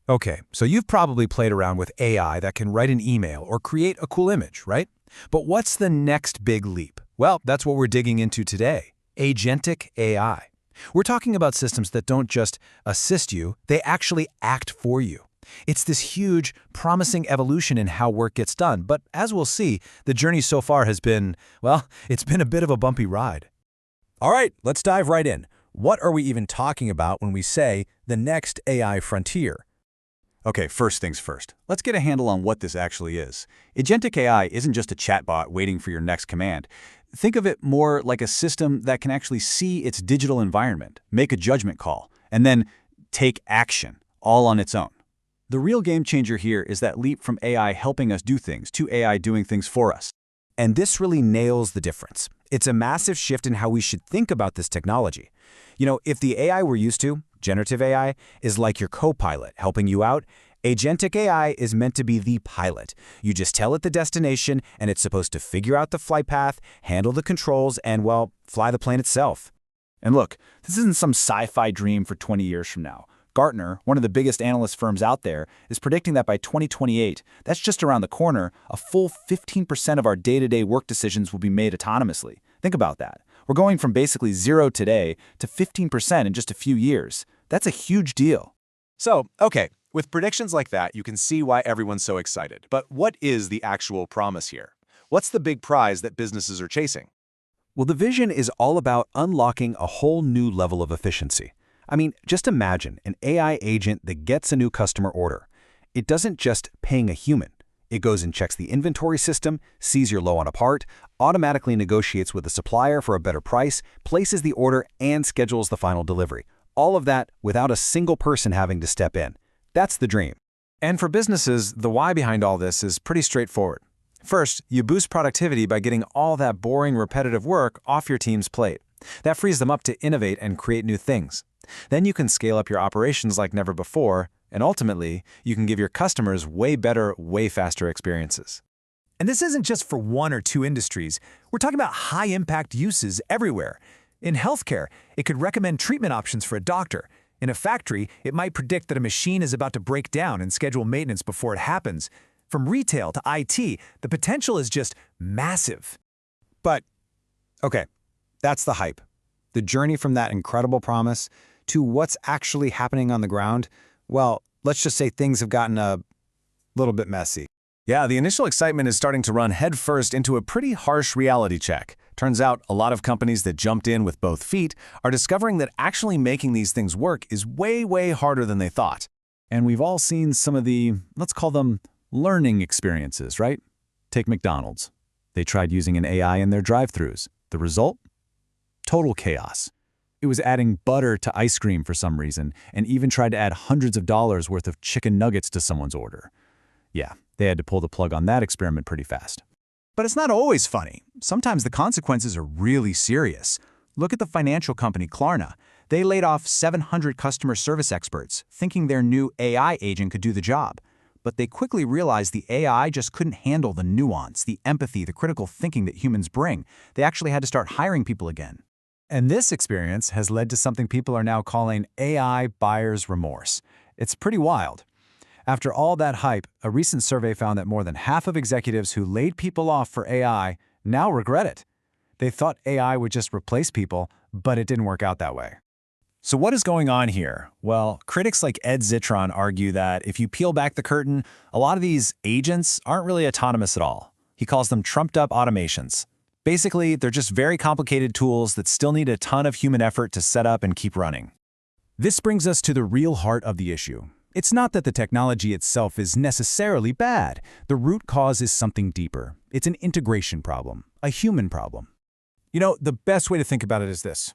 Okay, so you've probably played around with AI that can write an email or create a cool image, right? But what's the next big leap? Well, that's what we're digging into today. Agentic AI. We're talking about systems that don't just assist you, they actually act for you. It's this huge, promising evolution in how work gets done, but as we'll see, the journey so far has been, well, it's been a bit of a bumpy ride. All right, let's dive right in. What are we even talking about when we say the next AI frontier? Okay, first things first. Let's get a handle on what this actually is. Agentic AI isn't just a chatbot waiting for your next command. Think of it more like a system that can actually see its digital environment, make a judgment call, and then take action, all on its own. The real game changer here is that leap from AI helping us do things to AI doing things for us. And this really nails the difference. It's a massive shift in how we should think about this technology. You know, if the AI we're used to, generative AI, is like your co-pilot helping you out, Agentic AI is meant to be the pilot. You just tell it the destination, and it's supposed to figure out the flight path, handle the controls, and, well, fly the plane itself. And look, this isn't some sci-fi dream for 20 years from now. Gartner, one of the biggest analyst firms out there, is predicting that by 2028, that's just around the corner, a full 15% of our day-to-day work decisions will be made autonomously. Think about that. We're going from basically zero today to 15% in just a few years. That's a huge deal. So, okay, with predictions like that, you can see why everyone's so excited. But what is the actual promise here? What's the big prize that businesses are chasing? Well, the vision is all about unlocking a whole new level of efficiency. I mean, just imagine an AI agent that gets a new customer order. It doesn't just ping a human. It goes and checks the inventory system, sees you're low on a part, automatically negotiates with the supplier for a better price, places the order, and schedules the final delivery. All of that without a single person having to step in. That's the dream. And for businesses, the why behind all this is pretty straightforward. First, you boost productivity by getting all that boring, repetitive work off your team's plate. That frees them up to innovate and create new things. Then you can scale up your operations like never before, and ultimately, you can give your customers way better, way faster experiences. And this isn't just for one or two industries. We're talking about high-impact uses everywhere. In healthcare, it could recommend treatment options for a doctor. In a factory, it might predict that a machine is about to break down and schedule maintenance before it happens. From retail to IT, the potential is just massive. But, okay, that's the hype. The journey from that incredible promise to what's actually happening on the ground, well, let's just say things have gotten a little bit messy. Yeah, the initial excitement is starting to run headfirst into a pretty harsh reality check. Turns out a lot of companies that jumped in with both feet are discovering that actually making these things work is way, way harder than they thought. And we've all seen some of the, let's call them, learning experiences, right? Take McDonald's. They tried using an AI in their drive-thrus. The result? Total chaos. It was adding butter to ice cream for some reason, and even tried to add hundreds of dollars worth of chicken nuggets to someone's order. Yeah, they had to pull the plug on that experiment pretty fast. But it's not always funny. Sometimes the consequences are really serious. Look at the financial company Klarna. They laid off 700 customer service experts, thinking their new AI agent could do the job. But they quickly realized the AI just couldn't handle the nuance, the empathy, the critical thinking that humans bring. They actually had to start hiring people again. And this experience has led to something people are now calling AI buyer's remorse. It's pretty wild. After all that hype, a recent survey found that more than half of executives who laid people off for AI now regret it. They thought AI would just replace people, but it didn't work out that way. So what is going on here? Well, critics like Ed Zitron argue that if you peel back the curtain, a lot of these agents aren't really autonomous at all. He calls them trumped-up automations. Basically, they're just very complicated tools that still need a ton of human effort to set up and keep running. This brings us to the real heart of the issue. It's not that the technology itself is necessarily bad. The root cause is something deeper. It's an integration problem, a human problem. You know, the best way to think about it is this.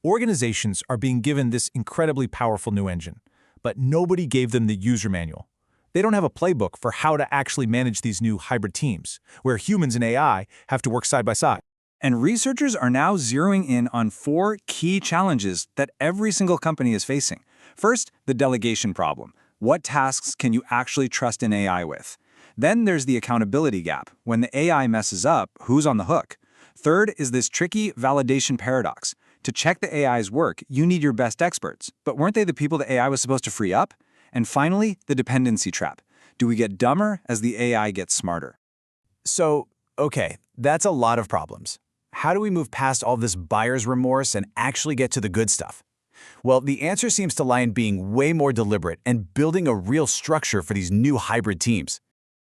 Organizations are being given this incredibly powerful new engine, but nobody gave them the user manual. They don't have a playbook for how to actually manage these new hybrid teams, where humans and AI have to work side by side. And researchers are now zeroing in on 4 key challenges that every single company is facing. First, the delegation problem. What tasks can you actually trust an AI with? Then there's the accountability gap. When the AI messes up, who's on the hook? Third is this tricky validation paradox. To check the AI's work, you need your best experts. But weren't they the people the AI was supposed to free up? And finally, the dependency trap. Do we get dumber as the AI gets smarter? So, okay, that's a lot of problems. How do we move past all this buyer's remorse and actually get to the good stuff? Well, the answer seems to lie in being way more deliberate and building a real structure for these new hybrid teams.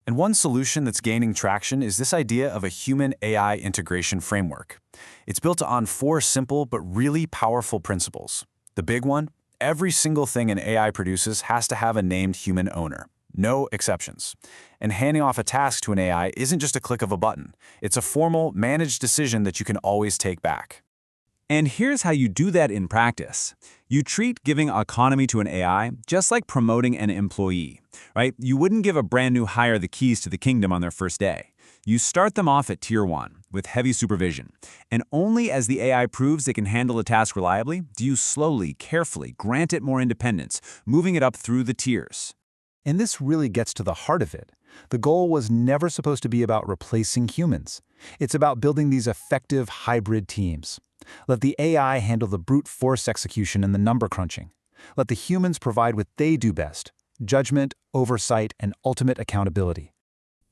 And one solution that's gaining traction is this idea of a human-AI integration framework. It's built on 4 simple but really powerful principles. The big one, every single thing an AI produces has to have a named human owner. No exceptions. And handing off a task to an AI isn't just a click of a button. It's a formal, managed decision that you can always take back. And here's how you do that in practice. You treat giving autonomy to an AI just like promoting an employee, right? You wouldn't give a brand new hire the keys to the kingdom on their first day. You start them off at Tier 1 with heavy supervision. And only as the AI proves it can handle a task reliably do you slowly, carefully grant it more independence, moving it up through the tiers. And this really gets to the heart of it. The goal was never supposed to be about replacing humans. It's about building these effective hybrid teams. Let the AI handle the brute force execution and the number crunching. Let the humans provide what they do best: judgment, oversight, and ultimate accountability.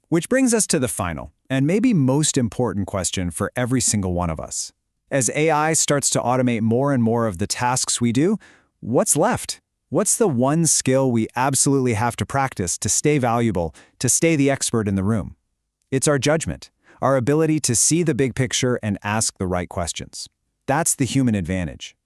Which brings us to the final, and maybe most important question for every single one of us. As AI starts to automate more and more of the tasks we do, what's left? What's the one skill we absolutely have to practice to stay valuable, to stay the expert in the room? It's our judgment, our ability to see the big picture and ask the right questions. That's the human advantage.